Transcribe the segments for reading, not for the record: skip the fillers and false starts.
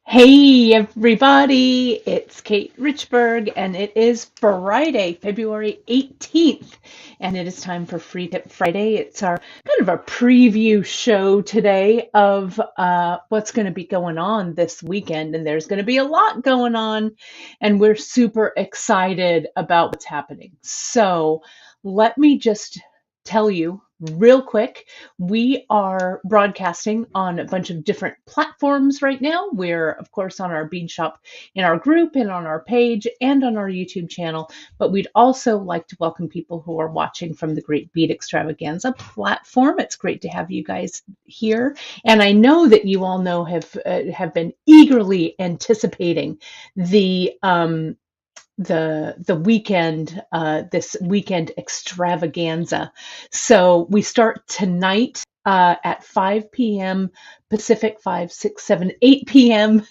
Hey everybody, it's Kate Richberg and it is Friday, February 18th, and it is time for Free Tip Friday. It's our kind of a preview show today of what's going to be going on this weekend, and there's going to be a lot going on, and we're super excited about what's happening. So let me just tell you real quick. We are broadcasting on a bunch of different platforms right now. We're, of course, on our bead shop in our group and on our page and on our YouTube channel. But we'd also like to welcome people who are watching from the Great Bead Extravaganza platform. It's great to have you guys here. And I know that you all know have been eagerly anticipating the the weekend, this weekend extravaganza. So we start tonight at 5 p.m. Pacific, 5, 6, 7, 8 p.m.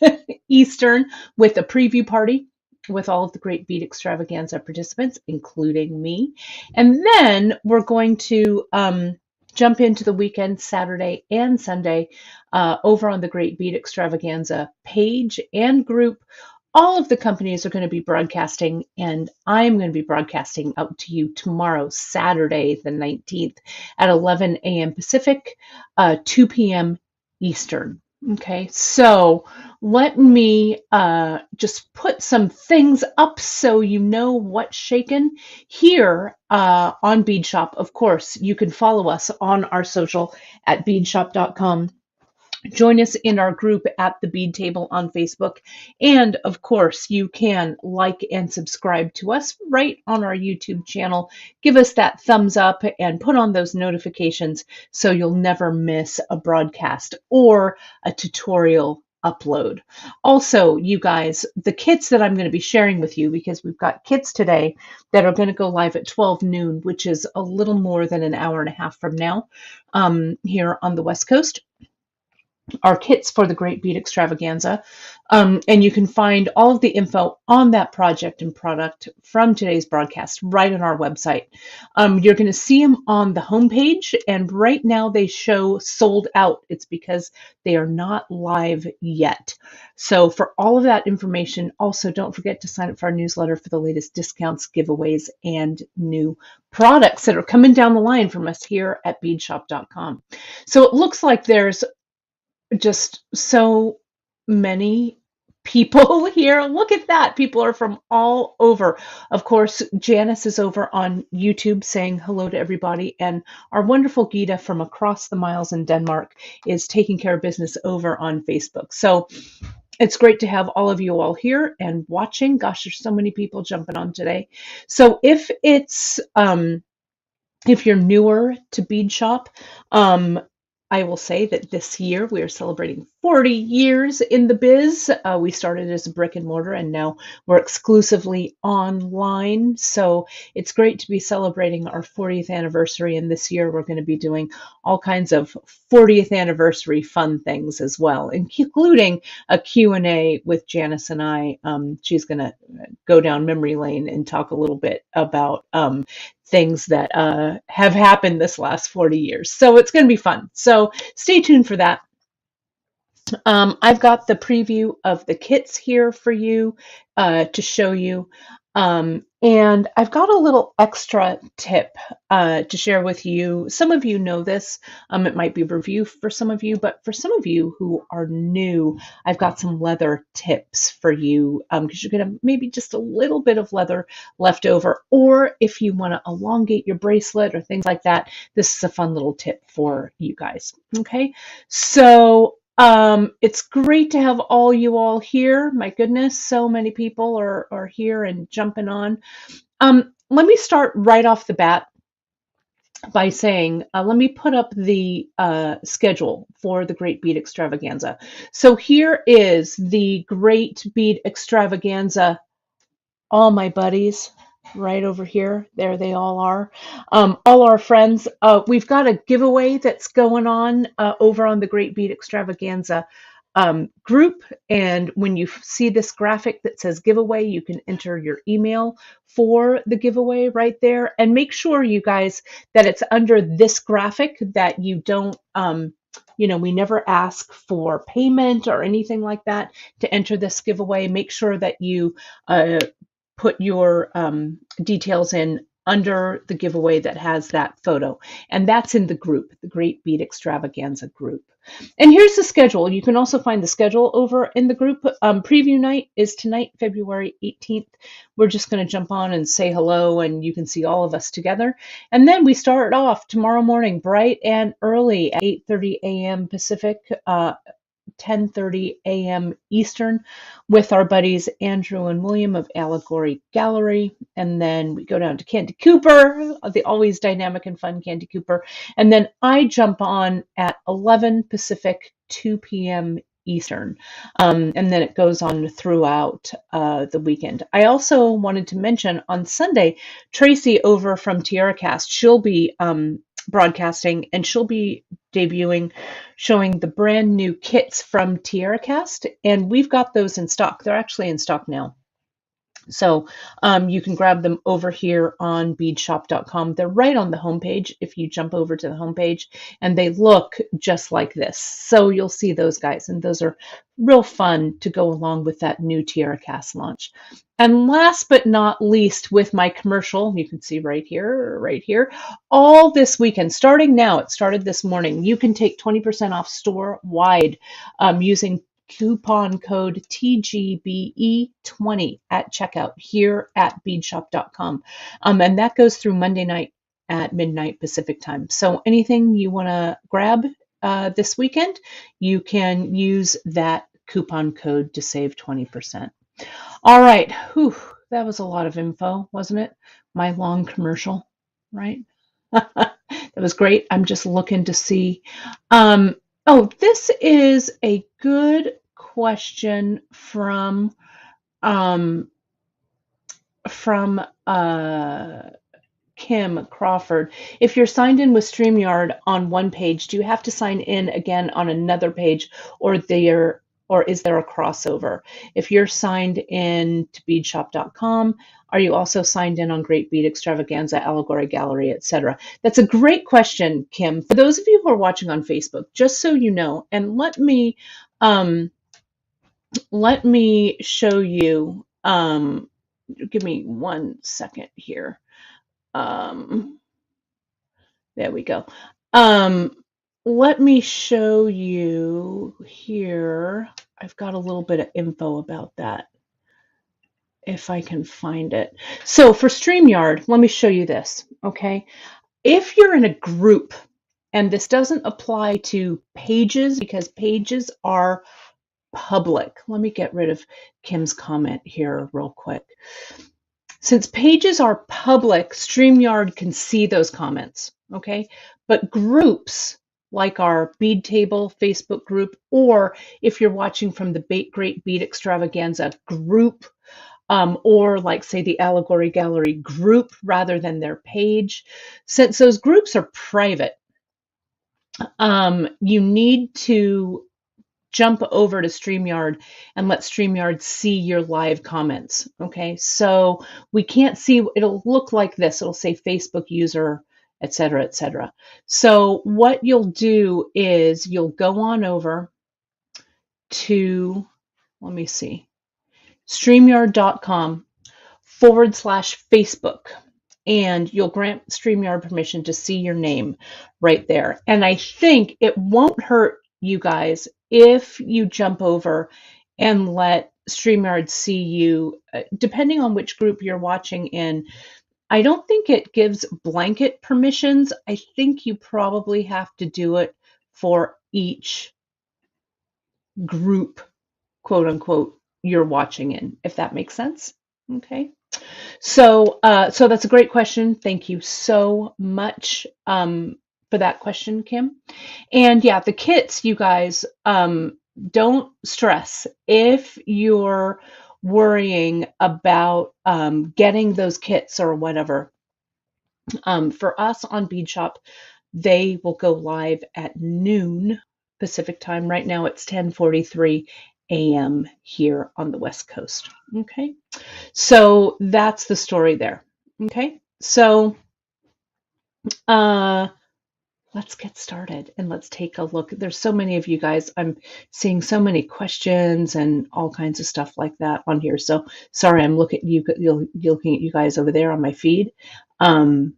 Eastern, with a preview party with all of the Great Bead Extravaganza participants, including me. And then we're going to jump into the weekend, Saturday and Sunday, over on the Great Bead Extravaganza page and group. All of the companies are going to be broadcasting, and I'm going to be broadcasting out to you tomorrow, Saturday, the 19th, at 11 a.m. Pacific, 2 p.m. Eastern. Okay, so let me just put some things up so you know what's shaken here on Bead Shop. Of course, you can follow us on our social at beadshop.com. Join us in our group at the Bead Table on Facebook. And of course, you can like and subscribe to us right on our YouTube channel. Give us that thumbs up and put on those notifications so you'll never miss a broadcast or a tutorial upload. Also, you guys, the kits that I'm going to be sharing with you, because we've got kits today that are going to go live at 12 noon, which is a little more than an hour and a half from now, here on the West Coast, our kits for the Great Bead Extravaganza. And you can find all of the info on that project and product from today's broadcast right on our website. You're going to see them on the homepage, and right now they show sold out. It's because they are not live yet. So for all of that information, also don't forget to sign up for our newsletter for the latest discounts, giveaways, and new products that are coming down the line from us here at beadshop.com. So it looks like there's just so many people here. Look at that. People are from all over. Of course, Janice is over on YouTube saying hello to everybody. And our wonderful Gita from across the miles in Denmark is taking care of business over on Facebook. So it's great to have all of you all here and watching. Gosh, there's so many people jumping on today. So if you're newer to Bead Shop, I will say that this year we are celebrating 40 years in the biz. We started as a brick and mortar, and now we're exclusively online. So it's great to be celebrating our 40th anniversary. And this year we're going to be doing all kinds of 40th anniversary fun things as well, including a Q&A with Janice and I. She's going to go down memory lane and talk a little bit about things that have happened this last 40 years. So it's going to be fun. So stay tuned for that. I've got the preview of the kits here for you to show you. And I've got a little extra tip to share with you. Some of you know this. It might be a review for some of you, but for some of you who are new, I've got some leather tips for you, because you're going to maybe just a little bit of leather left over, or if you want to elongate your bracelet or things like that, this is a fun little tip for you guys. Okay, so it's great to have all you all here. My goodness, so many people are here and jumping on. Let me start right off the bat by saying, let me put up the schedule for the Great Bead Extravaganza. So here is the Great Bead Extravaganza. All my buddies right over here. There they all are. All our friends. We've got a giveaway that's going on over on the Great Bead Extravaganza group. And when you see this graphic that says giveaway, you can enter your email for the giveaway right there. And make sure, you guys, that it's under this graphic, that you don't We never ask for payment or anything like that to enter this giveaway. Make sure that you put your details in under the giveaway that has that photo. And that's in the group, the Great Bead Extravaganza group. And here's the schedule. You can also find the schedule over in the group. Preview night is tonight, February 18th. We're just going to jump on and say hello, and you can see all of us together. And then we start off tomorrow morning, bright and early at 8:30 a.m. Pacific, 10:30 a.m. Eastern, with our buddies Andrew and William of Allegory Gallery. And then we go down to Candy Cooper, the always dynamic and fun Candy Cooper. And then I jump on at 11 Pacific, 2 p.m. Eastern. And then it goes on throughout the weekend. I also wanted to mention on Sunday, Tracy over from TiaraCast, she'll be broadcasting, and she'll be debuting, showing the brand new kits from TiaraCast, and we've got those in stock. They're actually in stock now. So you can grab them over here on beadshop.com. They're right on the homepage if you jump over to the homepage, and they look just like this. So you'll see those guys, and those are real fun to go along with that new TiaraCast launch. And last but not least, with my commercial, you can see right here, all this weekend, starting now, it started this morning, you can take 20% off store-wide using coupon code TGBE20 at checkout here at beadshop.com. And that goes through Monday night at midnight Pacific time. So anything you want to grab this weekend, you can use that coupon code to save 20%. All right. Whew, that was a lot of info, wasn't it? My long commercial, right? That was great. I'm just looking to see. Oh, this is a good question from Kim Crawford. If you're signed in with StreamYard on one page, do you have to sign in again on another page, or is there a crossover? If you're signed in to beadshop.com, are you also signed in on Great Bead Extravaganza, Allegory Gallery, etc.? That's a great question, Kim. For those of you who are watching on Facebook, just so you know, and let me show you. Give me 1 second here. There we go. Let me show you here. I've got a little bit of info about that, if I can find it. So for StreamYard, let me show you this, okay? If you're in a group, and this doesn't apply to pages because pages are public. Let me get rid of Kim's comment here real quick. Since pages are public, StreamYard can see those comments, okay? But groups, like our Bead Table Facebook group, or if you're watching from the Great Bead Extravaganza group, or like, say, the Allegory Gallery group rather than their page, since those groups are private, you need to jump over to StreamYard and let StreamYard see your live comments. Okay, so we can't see, it'll look like this. It'll say Facebook user, etc., etc. So what you'll do is you'll go on over to, let me see, StreamYard.com/Facebook. And you'll grant StreamYard permission to see your name right there. And I think it won't hurt you guys if you jump over and let StreamYard see you, depending on which group you're watching in. I don't think it gives blanket permissions. I think you probably have to do it for each group, quote unquote, you're watching in, if that makes sense. Okay. So that's a great question. Thank you so much for that question, Kim. And yeah, the kits, you guys, don't stress if you're worrying about getting those kits or whatever. For us on Bead Shop, they will go live at noon Pacific time. Right now it's 10:43 a.m. here on the West Coast. Okay, so that's the story there. Okay, so let let's get started and let's take a look. There's so many of you guys. I'm seeing so many questions and all kinds of stuff like that on here. So sorry, I'm you're looking at you guys over there on my feed. Um,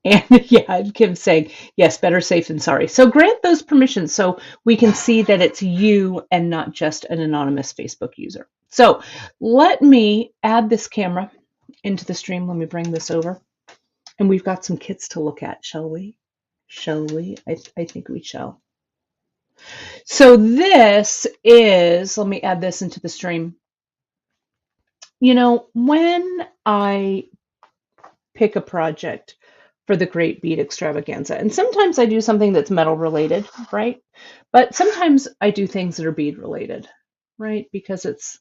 and yeah, Kim's saying, yes, better safe than sorry. So grant those permissions so we can see that it's you and not just an anonymous Facebook user. So let me add this camera into the stream. Let me bring this over. And we've got some kits to look at, shall we? Shall we? I think we shall. So this is, let me add this into the stream. You know, when I pick a project for the Great Bead Extravaganza, and sometimes I do something that's metal related, right? But sometimes I do things that are bead related, right? Because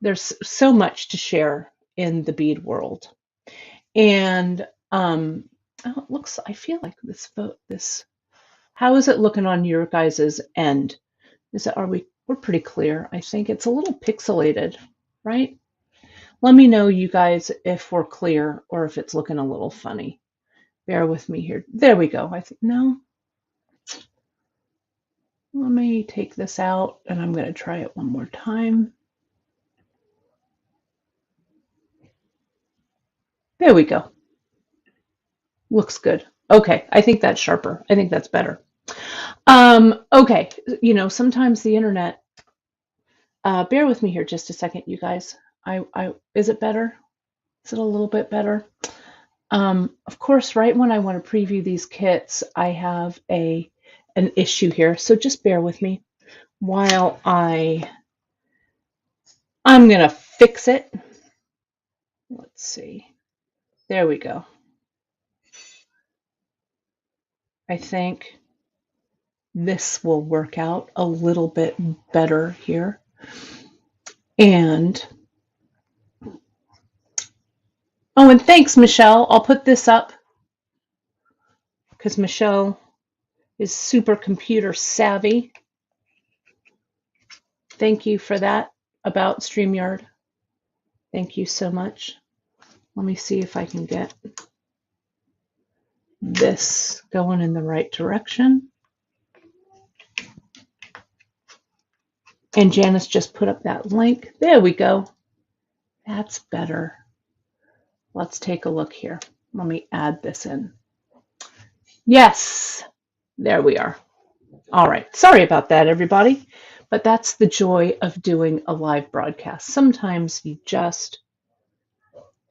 there's so much to share in the bead world. And oh, it looks, I feel like this, how is it looking on your guys's end? We're pretty clear. I think it's a little pixelated, right? Let me know, you guys, if we're clear or if it's looking a little funny. Bear with me here. There we go. I think, no. Let me take this out and I'm going to try it one more time. There we go. Looks good. Okay, I think that's sharper. I think that's better. Okay, you know, sometimes the internet, bear with me here just a second, you guys. Is it better? Is it a little bit better? Of course, right when I want to preview these kits, I have an issue here. So just bear with me while I'm going to fix it. Let's see. There we go. I think this will work out a little bit better here. And oh, and thanks, Michelle. I'll put this up because Michelle is super computer savvy. Thank you for that about StreamYard. Thank you so much. Let me see if I can get this going in the right direction. And Janice just put up that link. There we go. That's better. Let's take a look here. Let me add this in. Yes, there we are. All right. Sorry about that, everybody. But that's the joy of doing a live broadcast. Sometimes you just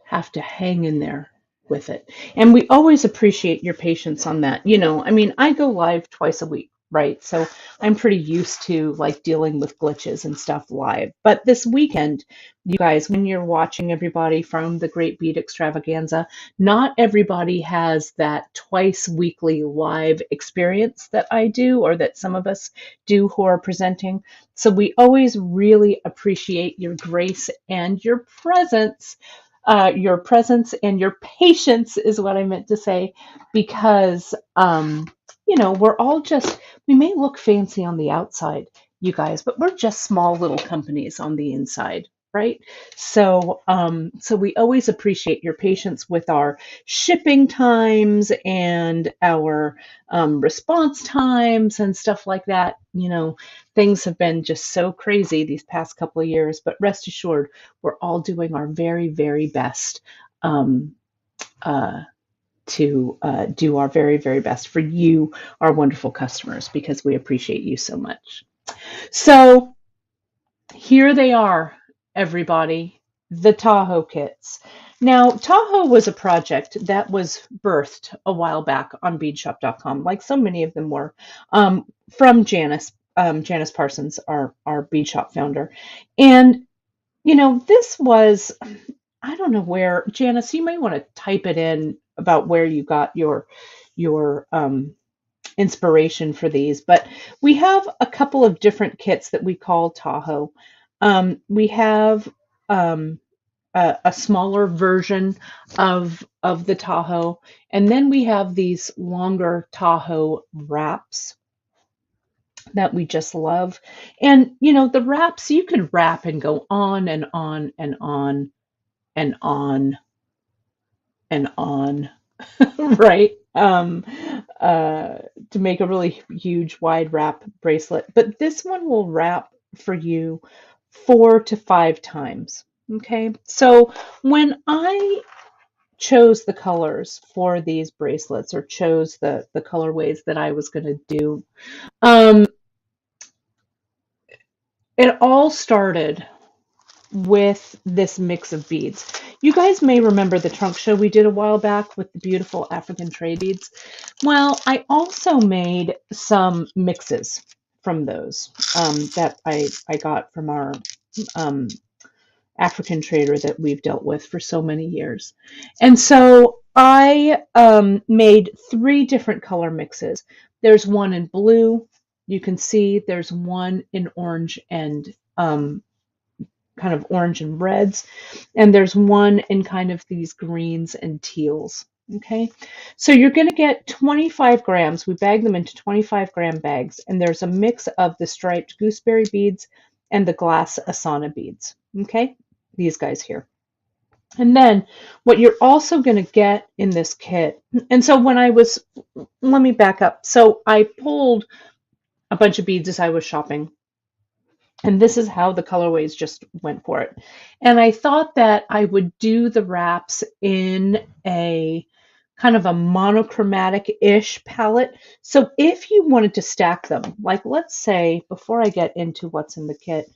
have to hang in there with it. And we always appreciate your patience on that. You know, I mean, I go live twice a week, right? So I'm pretty used to like dealing with glitches and stuff live. But this weekend, you guys, when you're watching everybody from the Great Bead Extravaganza, not everybody has that twice weekly live experience that I do or that some of us do who are presenting. So we always really appreciate your grace and your presence. Your presence and your patience is what I meant to say, because, you know, we may look fancy on the outside, you guys, but we're just small little companies on the inside, right? So, so we always appreciate your patience with our shipping times and our response times and stuff like that. You know, things have been just so crazy these past couple of years, but rest assured, we're all doing our very, very best to do our very, very best for you, our wonderful customers, because we appreciate you so much. So here they are, everybody, the Tahoe kits. Now, Tahoe was a project that was birthed a while back on beadshop.com, like so many of them were, from Janice Parsons, our bead shop founder. And, you know, this was, I don't know where, Janice, you may want to type it in about where you got your inspiration for these, but we have a couple of different kits that we call Tahoe. We have a smaller version of the Tahoe, and then we have these longer Tahoe wraps that we just love. And you know, the wraps, you could wrap and go on and on and on and on and on, right? um, to make a really huge wide wrap bracelet. But this one will wrap for you 4 to 5 times. Okay, so when I chose the colors for these bracelets, or chose the colorways that I was going to do, um, it all started with this mix of beads. You guys may remember the trunk show we did a while back with the beautiful African trade beads. Well, I also made some mixes from those that I got from our um, African trader that we've dealt with for so many years. And so I made 3 different color mixes. There's one in blue. You can see there's one in orange and kind of orange and reds, and there's one in kind of these greens and teals. Okay, so you're going to get 25 grams. We bag them into 25-gram bags, and there's a mix of the striped gooseberry beads and the glass Asana beads. Okay, these guys here. And then what you're also going to get in this kit, and so let me back up. So I pulled a bunch of beads as I was shopping, and this is how the colorways just went for it. And I thought that I would do the wraps in a kind of a monochromatic-ish palette. So if you wanted to stack them, like let's say, before I get into what's in the kit,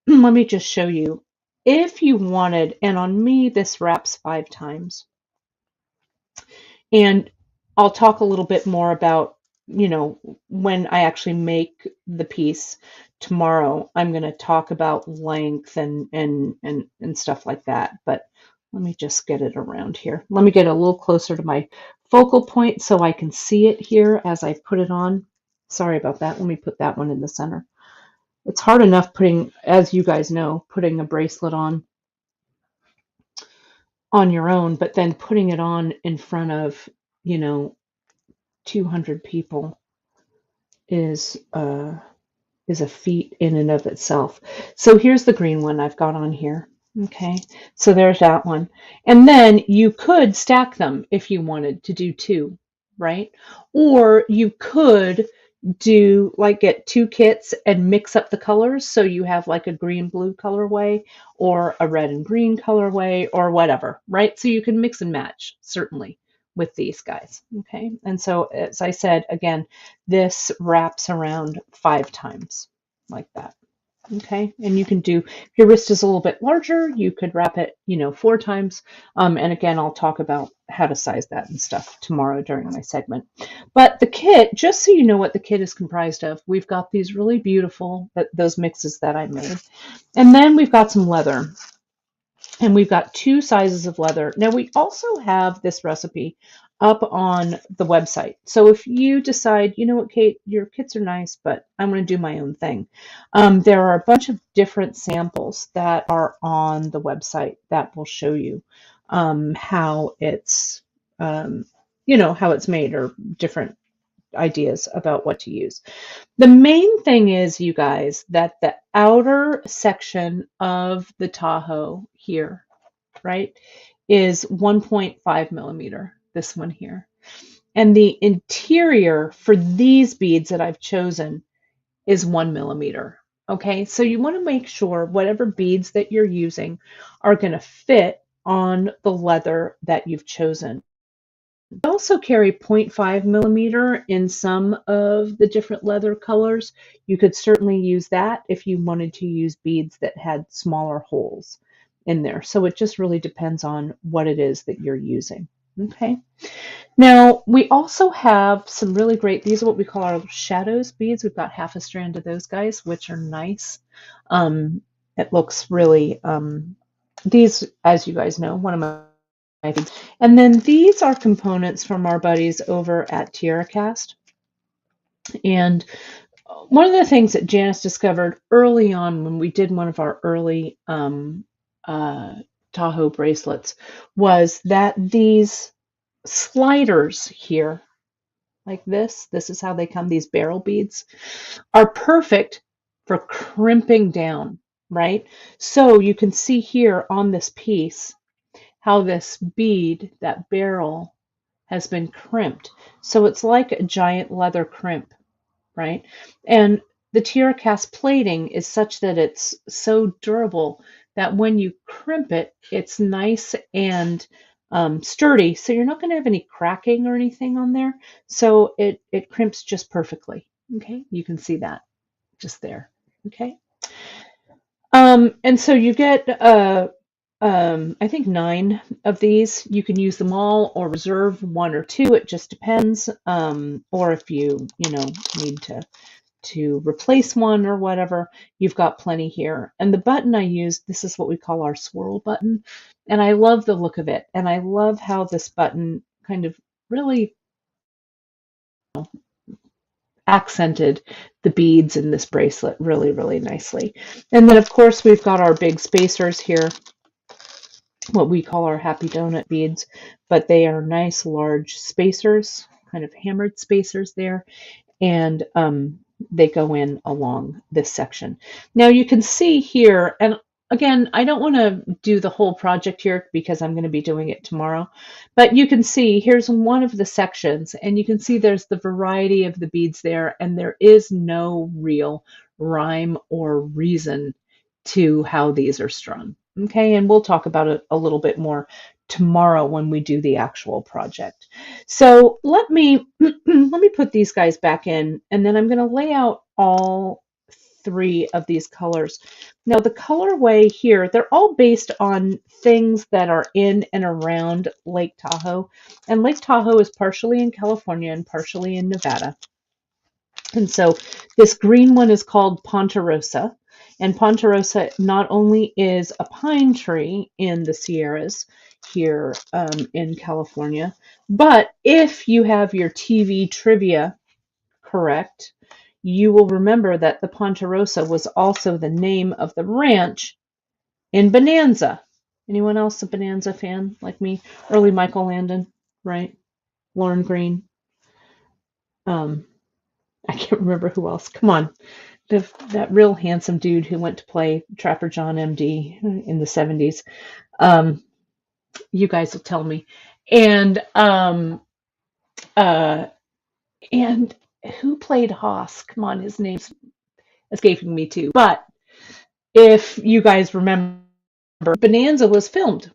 let me just show you. If you wanted, and on me, this wraps 5 times. And I'll talk a little bit more about, when I actually make the piece tomorrow. I'm going to talk about length and stuff like that. But let me just get it around here. Let me get a little closer to my focal point so I can see it here as I put it on. Sorry about that. Let me put that one in the center. It's hard enough putting, as you guys know, putting a bracelet on your own, but then putting it on in front of, 200 people is a feat in and of itself. So here's the green one I've got on here. Okay, so there's that one. And then you could stack them if you wanted to do 2, right? Or you could do like get 2 kits and mix up the colors, so you have like a green blue colorway or a red and green colorway or whatever, right? So you can mix and match certainly with these guys. Okay, and so as I said again, this wraps around 5 times like that. Okay, and you can do, if your wrist is a little bit larger, you could wrap it, 4 times. And again, I'll talk about how to size that and stuff tomorrow during my segment. But the kit, just so you know what the kit is comprised of, we've got these really beautiful, those mixes that I made. And then we've got some leather. And we've got 2 sizes of leather. Now we also have this recipe up on the website. So if you decide, you know what, Kate, your kits are nice, but I'm going to do my own thing. There are a bunch of different samples that are on the website that will show you how it's, how it's made, or different ideas about what to use. The main thing is, you guys, that the outer section of the Tahoe here, right, is 1.5 millimeter, this one here. And the interior for these beads that I've chosen is 1 millimeter. Okay, so you want to make sure whatever beads that you're using are going to fit on the leather that you've chosen. I also carry 0.5 millimeter in some of the different leather colors. You could certainly use that if you wanted to use beads that had smaller holes in there. So it just really depends on what it is that you're using. Okay. Now we also have some really great, these are what we call our shadows beads. We've got half a strand of those guys, which are nice. It looks really, these, as you guys know, one of my, and then these are components from our buddies over at TierraCast. And one of the things that Janice discovered early on when we did one of our early Tahoe bracelets was that these sliders here, like this is how they come, these barrel beads, are perfect for crimping down, right? So you can see here on this piece how this bead, that barrel, has been crimped. So it's like a giant leather crimp, right? And the tiara cast plating is such that it's so durable that when you crimp it, it's nice and sturdy. So you're not going to have any cracking or anything on there. So it crimps just perfectly. Okay, you can see that just there. Okay. And so you get I think 9 of these. You can use them all or reserve 1 or 2. It just depends. Or if you know, need to replace one or whatever, you've got plenty here. And the button I used, this is what we call our swirl button. And I love the look of it. And I love how this button kind of really accented the beads in this bracelet really, really nicely. And then of course we've got our big spacers here, what we call our happy donut beads, but they are nice large spacers, kind of hammered spacers there. And they go in along this section. Now you can see here, and again, I don't want to do the whole project here because I'm going to be doing it tomorrow, but you can see here's one of the sections, and you can see there's the variety of the beads there, and there is no real rhyme or reason to how these are strung. Okay, and we'll talk about it a little bit more tomorrow when we do the actual project. So let me let me put these guys back in, and then I'm going to lay out all 3 of these colors. Now the colorway here, they're all based on things that are in and around Lake Tahoe. And Lake Tahoe is partially in California and partially in Nevada. And so this green one is called Ponderosa. And Ponderosa not only is a pine tree in the Sierras here in California, but if you have your TV trivia correct, you will remember that the Ponderosa was also the name of the ranch in Bonanza. Anyone else a Bonanza fan like me? Early Michael Landon, right? Lauren Green. I can't remember who else. Come on. That real handsome dude who went to play Trapper John MD in the 70s. You guys will tell me. And uh, and who played Haas? Come on, his name's escaping me too. But if you guys remember, Bonanza was filmed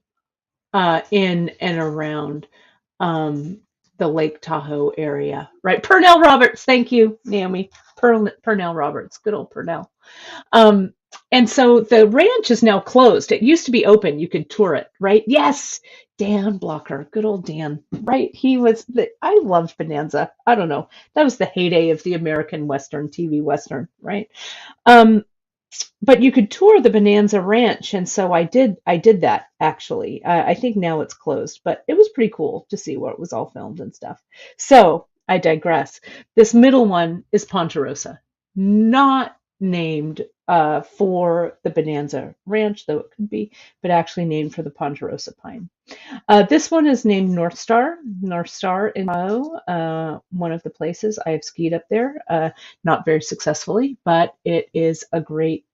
in and around the Lake Tahoe area, right? Purnell Roberts, thank you, Naomi. Purnell Roberts, good old Purnell. And so the ranch is now closed. It used to be open. You could tour it, right? Yes, Dan Blocker, good old Dan, right? I loved Bonanza. I don't know. That was the heyday of the American Western, TV Western, right? But you could tour the Bonanza Ranch, and so I did that actually. I think now it's closed, but it was pretty cool to see where it was all filmed and stuff. So I digress. This middle one is Ponderosa, not named for the Bonanza Ranch, though it could be, but actually named for the Ponderosa pine. This one is named North Star. North Star in Tahoe, one of the places I have skied up there, not very successfully, but it is a great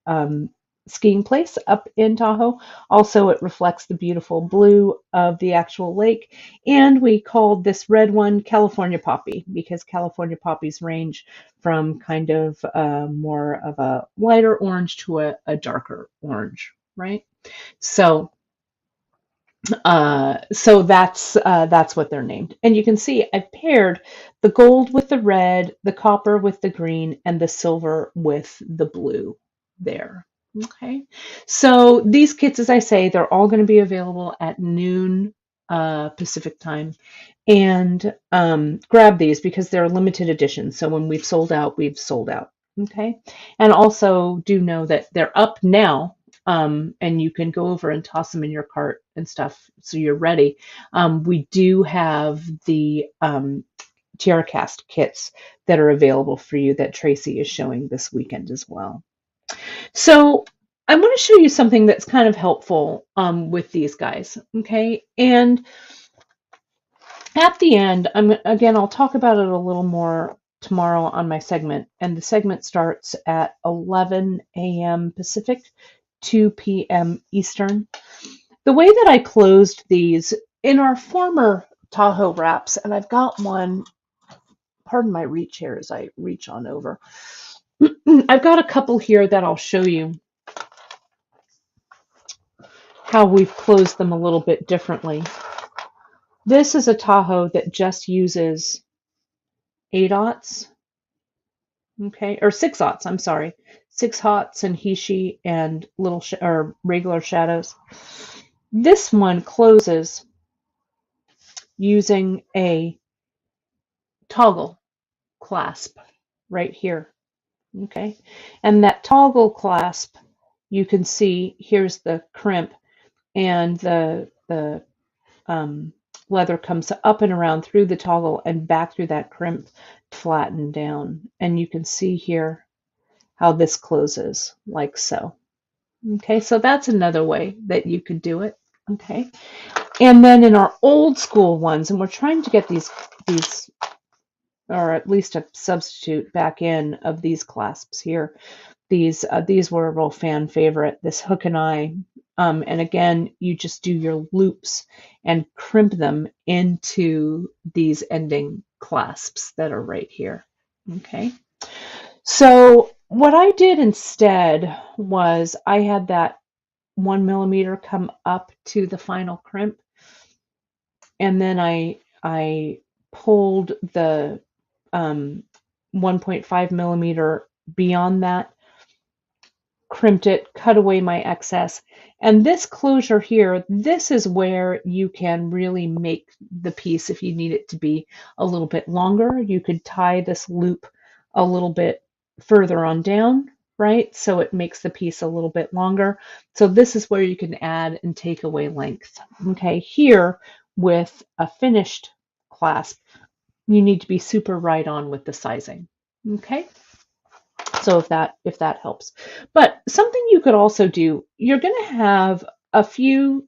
skiing place up in Tahoe. Also, it reflects the beautiful blue of the actual lake. And we called this red one California Poppy because California poppies range from kind of more of a lighter orange to a darker orange, right? So that's what they're named. And you can see I've paired the gold with the red, the copper with the green, and the silver with the blue there. Okay, so these kits, as I say, they're all going to be available at noon Pacific time. And grab these because they're limited edition. So when we've sold out, we've sold out. Okay, and also do know that they're up now. And you can go over and toss them in your cart and stuff so you're ready. We do have the tiara cast kits that are available for you that Tracy is showing this weekend as well. So I want to show you something that's kind of helpful with these guys, okay? And at the end, I'll talk about it a little more tomorrow on my segment, and the segment starts at 11 a.m. Pacific, 2 p.m. Eastern. The way that I closed these in our former Tahoe wraps, and I've got one. Pardon my reach here as I reach on over. I've got a couple here that I'll show you how we've closed them a little bit differently. This is a Tahoe that just uses 8/0, okay, or 6/0, I'm sorry. 6/0 and Hishi and little or regular shadows. This one closes using a toggle clasp right here, okay? And that toggle clasp, you can see here's the crimp, and the leather comes up and around through the toggle and back through that crimp, flattened down. And you can see here how this closes, like so. Okay, so that's another way that you could do it. Okay, and then in our old school ones, and we're trying to get these, or at least a substitute back in of these clasps here. These were a real fan favorite, this hook and eye. And again, you just do your loops and crimp them into these ending clasps that are right here. Okay. So what I did instead was I had that 1 millimeter come up to the final crimp, and then I pulled the 1.5 millimeter beyond that, crimped it, cut away my excess. And this closure here, this is where you can really make the piece if you need it to be a little bit longer. You could tie this loop a little bit further on down, right? So it makes the piece a little bit longer. So this is where you can add and take away length. Okay, here with a finished clasp, you need to be super right on with the sizing. Okay. So if that helps. But something you could also do, you're going to have a few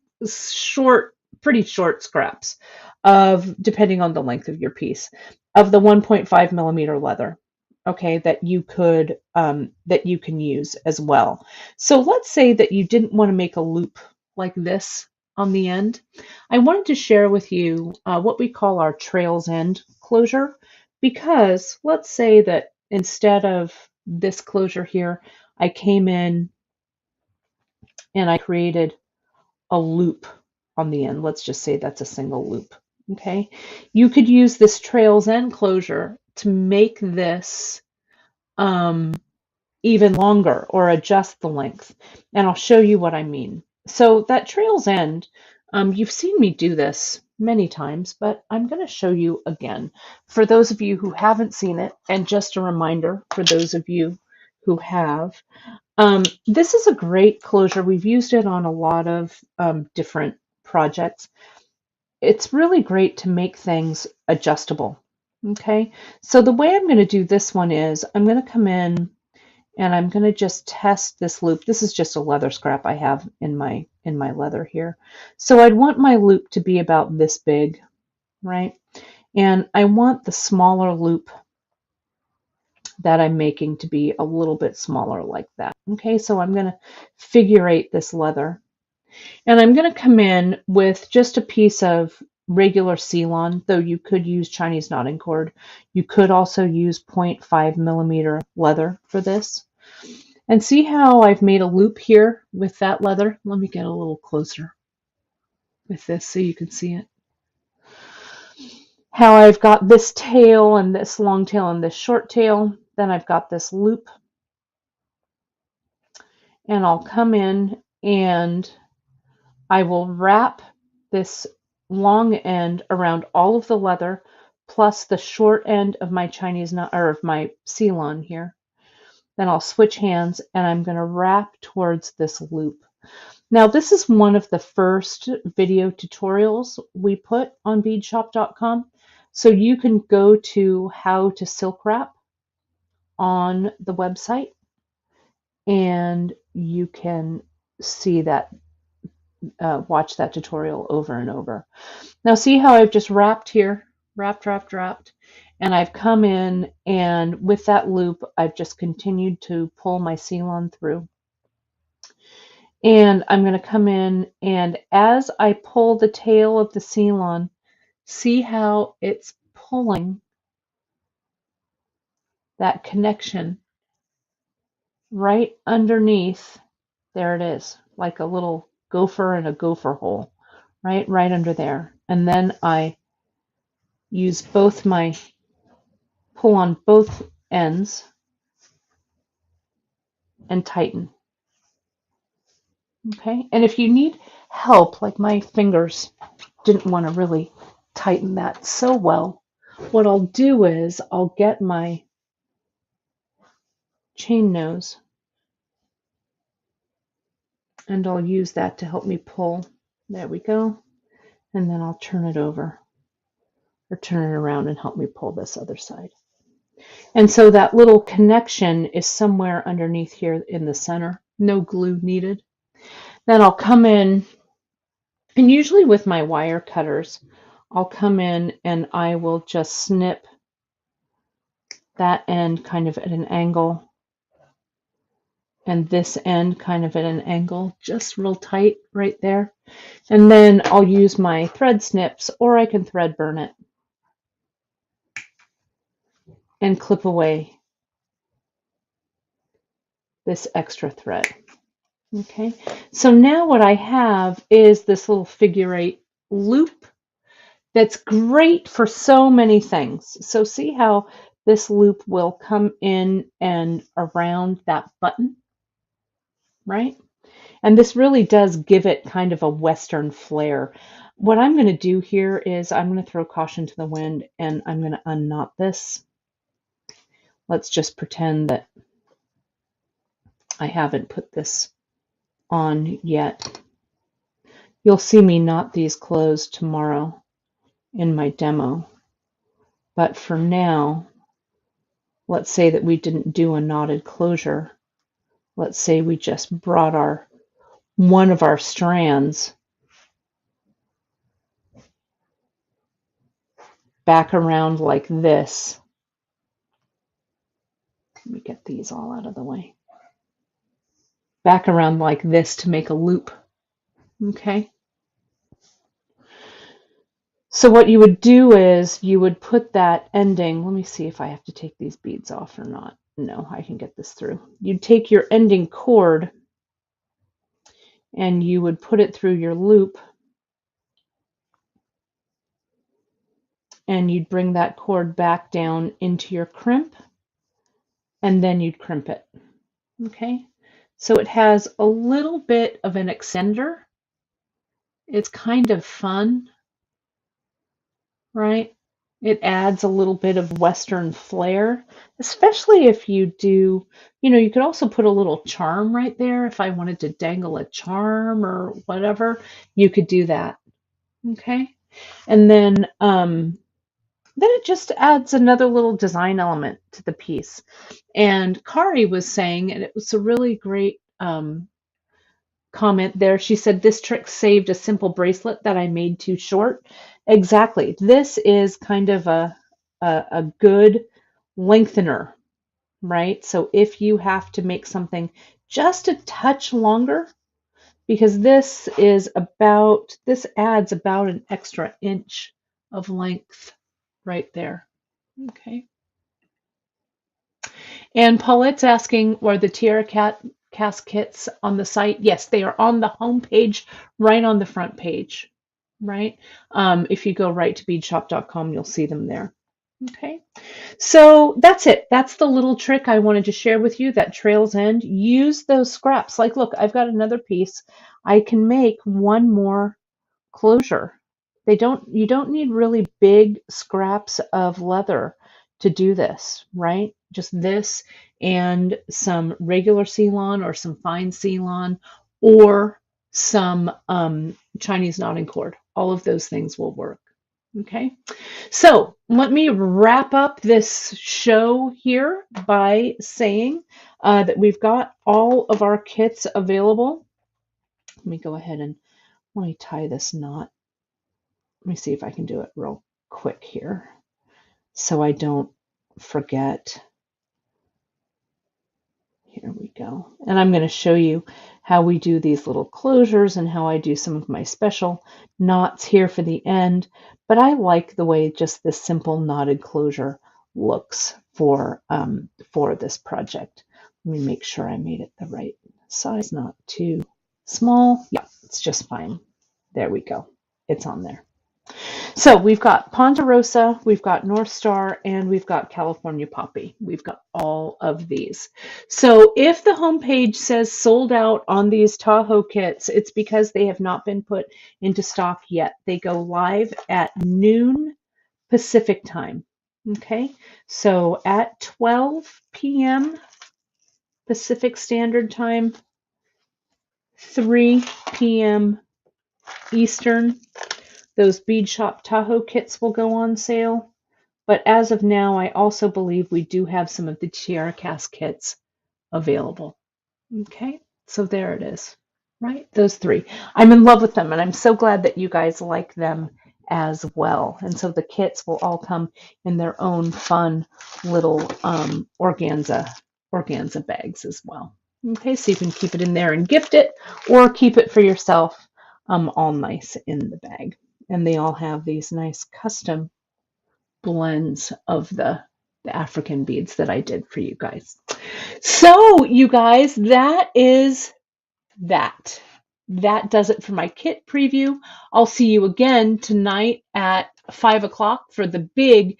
pretty short scraps of, depending on the length of your piece, of the 1.5 millimeter leather, okay, that you can use as well. So let's say that you didn't want to make a loop like this on the end. I wanted to share with you what we call our trails end closure, because let's say that instead of this closure here, I came in and I created a loop on the end. Let's just say that's a single loop. Okay. You could use this trails end closure to make this even longer or adjust the length. And I'll show you what I mean. So that trails end, you've seen me do this many times, but I'm going to show you again for those of you who haven't seen it, and just a reminder for those of you who have. This is a great closure. We've used it on a lot of different projects. It's really great to make things adjustable. Okay, so the way I'm going to do this one is I'm going to come in and I'm going to just test this loop. This is just a leather scrap I have in my leather here. So I'd want my loop to be about this big, right? And I want the smaller loop that I'm making to be a little bit smaller like that. Okay, so I'm going to figure eight this leather. And I'm going to come in with just a piece of regular Ceylon, though you could use Chinese knotting cord. You could also use 0.5 millimeter leather for this. And see how I've made a loop here with that leather? Let me get a little closer with this so you can see it. How I've got this tail and this long tail and this short tail. Then I've got this loop. And I'll come in and I will wrap this long end around all of the leather plus the short end of my Chinese knot, or of my Ceylon here. Then I'll switch hands and I'm going to wrap towards this loop. Now this is one of the first video tutorials we put on beadshop.com. So you can go to how to silk wrap on the website and you can see that, watch that tutorial over and over. Now see how I've just wrapped here, wrapped, and I've come in and with that loop, I've just continued to pull my Ceylon through. And I'm going to come in and as I pull the tail of the Ceylon See how it's pulling that connection right underneath. There it is, like a little gopher in a gopher hole, right under there. And then I use pull on both ends and tighten. Okay, and if you need help, like my fingers didn't want to really tighten that so well, what I'll do is I'll get my chain nose and I'll use that to help me pull. There we go. And then I'll turn it over or turn it around and help me pull this other side. And so that little connection is somewhere underneath here in the center. No glue needed. Then I'll come in, and usually with my wire cutters, I'll come in and I will just snip that end kind of at an angle and this end kind of at an angle, just real tight right there. And then I'll use my thread snips, or I can thread burn it and clip away this extra thread. Okay, so now what I have is this little figure 8 loop that's great for so many things. So see how this loop will come in and around that button, right? And this really does give it kind of a Western flair. What I'm going to do here is I'm going to throw caution to the wind and I'm going to unknot this. Let's just pretend that I haven't put this on yet. You'll see me knot these closed tomorrow in my demo. But for now, let's say that we didn't do a knotted closure. Let's say we just brought one of our strands back around like this. Let me get these all out of the way. Back around like this to make a loop. Okay. So what you would do is you would put that ending, let me see if I have to take these beads off or not. No, I can get this through. You'd take your ending cord and you would put it through your loop and you'd bring that cord back down into your crimp and then you'd crimp it. Okay, so it has a little bit of an extender. It's kind of fun, right? It adds a little bit of Western flair, especially if you do, you could also put a little charm right there. If I wanted to dangle a charm or whatever, you could do that. Okay. And then it just adds another little design element to the piece. And Kari was saying, and it was a really great comment there. She said, this trick saved a simple bracelet that I made too short. Exactly. This is kind of a good lengthener, right? So if you have to make something just a touch longer, because this adds about an extra inch of length right there. Okay. And Paulette's asking, are the Tiara cast kits on the site? Yes, they are on the home page, right on the front page, right? If you go right to beadshop.com, you'll see them there. Okay, so that's it. That's the little trick I wanted to share with you, that trail's end. Use those scraps. Like, look, I've got another piece. I can make one more closure. You don't need really big scraps of leather to do this, right? Just this and some regular Ceylon or some fine Ceylon or some Chinese knotting cord. All of those things will work. Okay, so let me wrap up this show here by saying that we've got all of our kits available. Let me go ahead and let me tie this knot. Let me see if I can do it real quick here so I don't forget. Here we go. And I'm going to show you how we do these little closures and how I do some of my special knots here for the end. But I like the way just this simple knotted closure looks for this project. Let me make sure I made it the right size, not too small. Yeah, it's just fine. There we go. It's on there. So we've got Ponderosa, we've got North Star, and we've got California Poppy. We've got all of these. So if the homepage says sold out on these Tahoe kits, it's because they have not been put into stock yet. They go live at noon Pacific time. Okay, so at 12 p.m. Pacific Standard Time, 3 p.m. Eastern, those Bead Shop Tahoe kits will go on sale. But as of now, I also believe we do have some of the Tiara Cast kits available. Okay, so there it is, right? Those three. I'm in love with them, and I'm so glad that you guys like them as well. And so the kits will all come in their own fun little organza bags as well. Okay, so you can keep it in there and gift it, or keep it for yourself, all nice in the bag. And they all have these nice custom blends of the African beads that I did for you guys. So, you guys, that is that. That does it for my kit preview. I'll see you again tonight at 5 o'clock for the big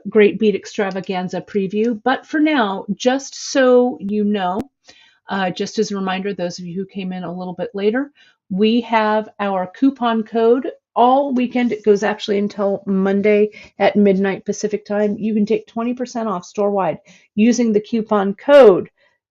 Great Bead Extravaganza preview. But for now, just so you know, just as a reminder, those of you who came in a little bit later, we have our coupon code all weekend. It goes actually until Monday at midnight Pacific time. You can take 20% off store-wide using the coupon code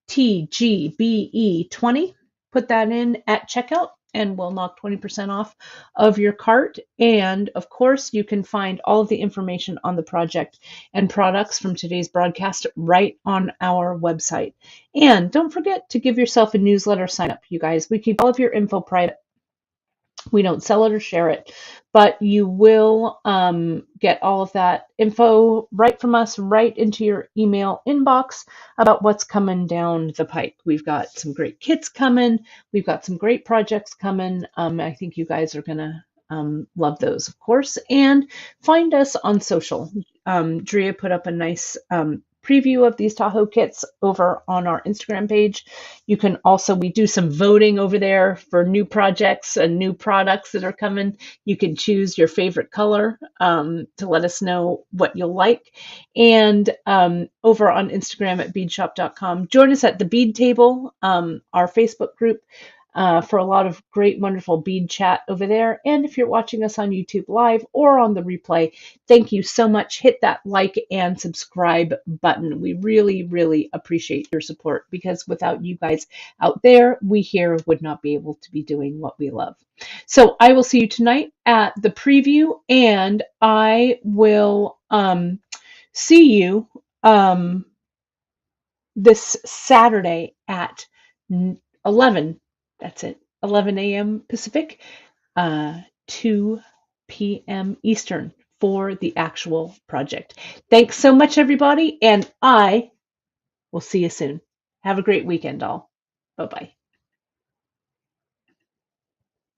TGBE20. Put that in at checkout and we'll knock 20% off of your cart. And of course, you can find all of the information on the project and products from today's broadcast right on our website. And don't forget to give yourself a newsletter sign up, you guys. We keep all of your info private. We don't sell it or share it, but you will get all of that info right from us, right into your email inbox about what's coming down the pike. We've got some great kits coming. We've got some great projects coming. I think you guys are going to love those, of course. And find us on social. Drea put up a nice preview of these Tahoe kits over on our Instagram page. You can also, we do some voting over there for new projects and new products that are coming. You can choose your favorite color to let us know what you'll like. And over on Instagram at beadshop.com, join us at the Bead Table, our Facebook group, for a lot of great, wonderful bead chat over there. And if you're watching us on YouTube Live or on the replay, thank you so much. Hit that like and subscribe button. We really, really appreciate your support, because without you guys out there, we here would not be able to be doing what we love. So I will see you tonight at the preview, and I will see you this Saturday at 11. That's it. 11 a.m. Pacific, 2 p.m. Eastern for the actual project. Thanks so much, everybody, and I will see you soon. Have a great weekend, all. Bye-bye.